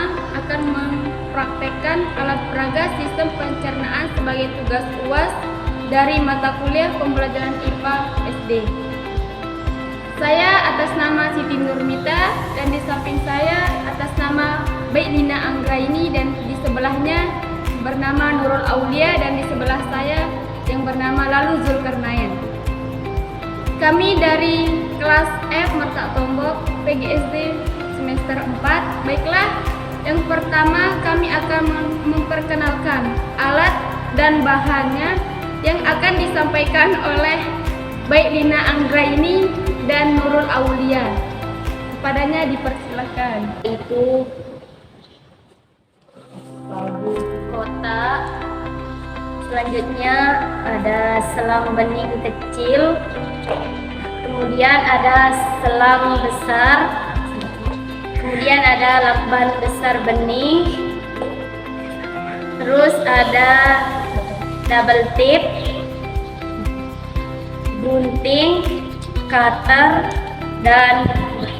pertama akan mempraktekkan alat peraga sistem pencernaan sebagai tugas UAS dari mata kuliah pembelajaran IPA SD. Saya atas nama Siti Nurmita dan di samping saya atas nama Baik Lina Anggraini dan di sebelahnya bernama Nurul Aulia dan di sebelah saya yang bernama Lalu Zulkarnain. Kami dari kelas F Mertak Tombok PGSD semester 4. Baiklah, yang pertama kami akan memperkenalkan alat dan bahannya yang akan disampaikan oleh Baik Lina Anggraini dan Nurul Aulia. Kepadanya dipersilakan. Itu bambu kotak. Selanjutnya ada selang bening kecil. Kemudian ada selang besar. Kemudian ada lakban besar bening. Terus ada double tip, gunting, cutter, dan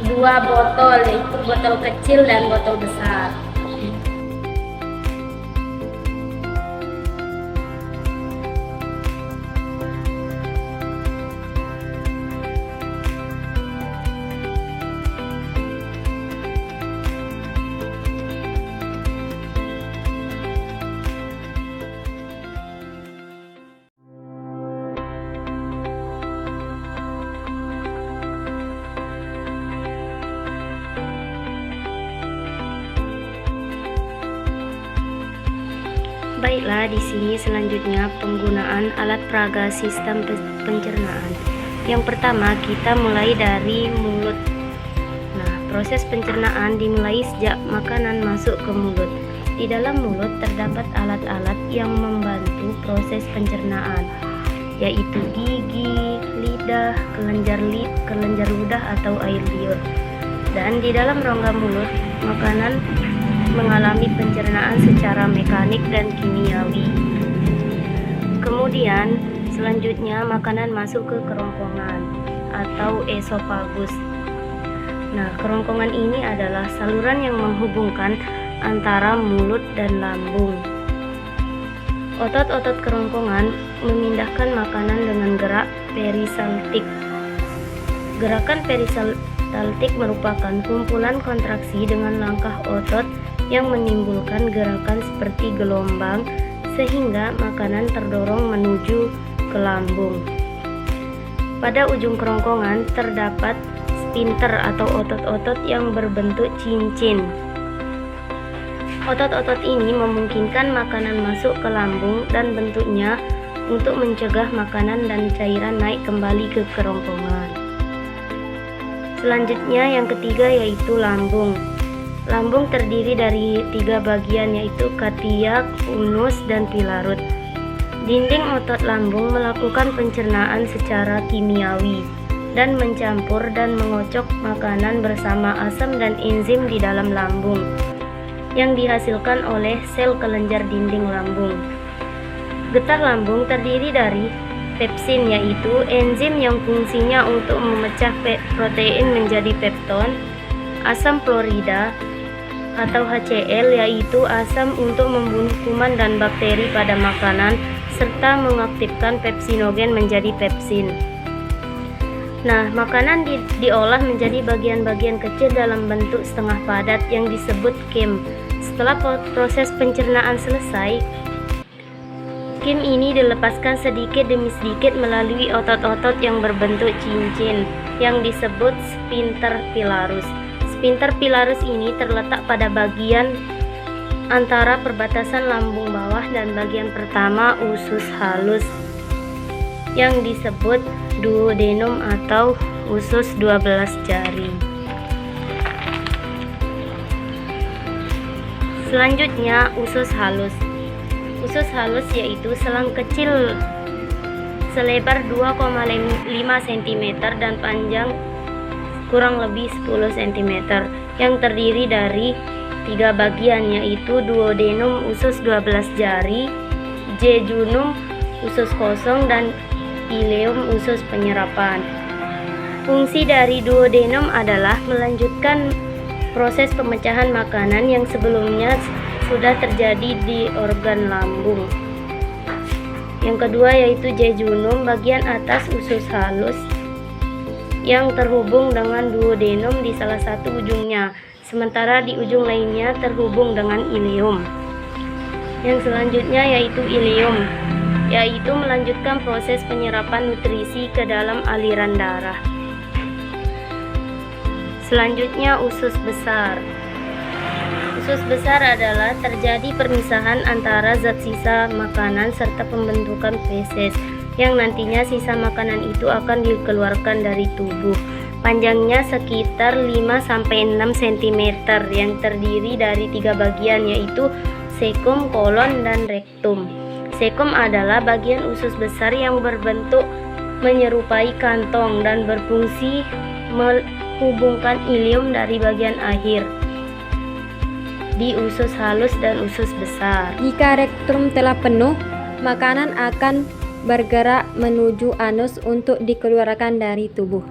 2 botol, yaitu botol kecil dan botol besar. Baiklah, di sini selanjutnya penggunaan alat peraga sistem pencernaan. Yang pertama, kita mulai dari mulut. Nah, proses pencernaan dimulai sejak makanan masuk ke mulut. Di dalam mulut terdapat alat-alat yang membantu proses pencernaan, yaitu gigi, lidah, kelenjar ludah atau air liur. Dan di dalam rongga mulut, makanan mengalami pencernaan secara mekanik dan kimiawi. Kemudian selanjutnya makanan masuk ke kerongkongan atau esofagus. Nah, kerongkongan ini adalah saluran yang menghubungkan antara mulut dan lambung. Otot-otot kerongkongan memindahkan makanan dengan gerak perisaltik. Gerakan perisaltik merupakan kumpulan kontraksi dengan langkah otot yang menimbulkan gerakan seperti gelombang sehingga makanan terdorong menuju ke lambung. Pada ujung kerongkongan terdapat sphinkter atau otot-otot yang berbentuk cincin. Otot-otot ini memungkinkan makanan masuk ke lambung dan bentuknya untuk mencegah makanan dan cairan naik kembali ke kerongkongan. Selanjutnya yang ketiga yaitu lambung. Lambung terdiri dari 3 bagian yaitu katiak, unus, dan pilarut. Dinding otot lambung melakukan pencernaan secara kimiawi dan mencampur dan mengocok makanan bersama asam dan enzim di dalam lambung yang dihasilkan oleh sel kelenjar dinding lambung. Getah lambung terdiri dari pepsin yaitu enzim yang fungsinya untuk memecah protein menjadi pepton, asam klorida atau HCl yaitu asam untuk membunuh kuman dan bakteri pada makanan serta mengaktifkan pepsinogen menjadi pepsin. Nah, makanan diolah menjadi bagian-bagian kecil dalam bentuk setengah padat yang disebut kem. Setelah proses pencernaan selesai, kem ini dilepaskan sedikit demi sedikit melalui otot-otot yang berbentuk cincin yang disebut sphincter pilarus. Sphincter pilarus ini terletak pada bagian antara perbatasan lambung bawah dan bagian pertama usus halus yang disebut duodenum atau usus 12 jari. Selanjutnya usus halus. Usus halus yaitu selang kecil selebar 2,5 cm dan panjang kurang lebih 10 cm yang terdiri dari 3 bagian yaitu duodenum usus 12 jari, jejunum usus kosong, dan ileum usus penyerapan. Fungsi dari duodenum adalah melanjutkan proses pemecahan makanan yang sebelumnya sudah terjadi di organ lambung. Yang kedua yaitu jejunum, bagian atas usus halus yang terhubung dengan duodenum di salah satu ujungnya, sementara di ujung lainnya terhubung dengan ileum. Yang selanjutnya yaitu ileum, yaitu melanjutkan proses penyerapan nutrisi ke dalam aliran darah. Selanjutnya usus besar. Usus besar adalah terjadi permisahan antara zat sisa makanan serta pembentukan feses, yang nantinya sisa makanan itu akan dikeluarkan dari tubuh. Panjangnya sekitar 5-6 cm yang terdiri dari 3 bagian, yaitu sekum, kolon, dan rektum. Sekum adalah bagian usus besar yang berbentuk menyerupai kantong dan berfungsi menghubungkan ileum dari bagian akhir di usus halus dan usus besar. Jika rektum telah penuh, makanan akan bergerak menuju anus untuk dikeluarkan dari tubuh.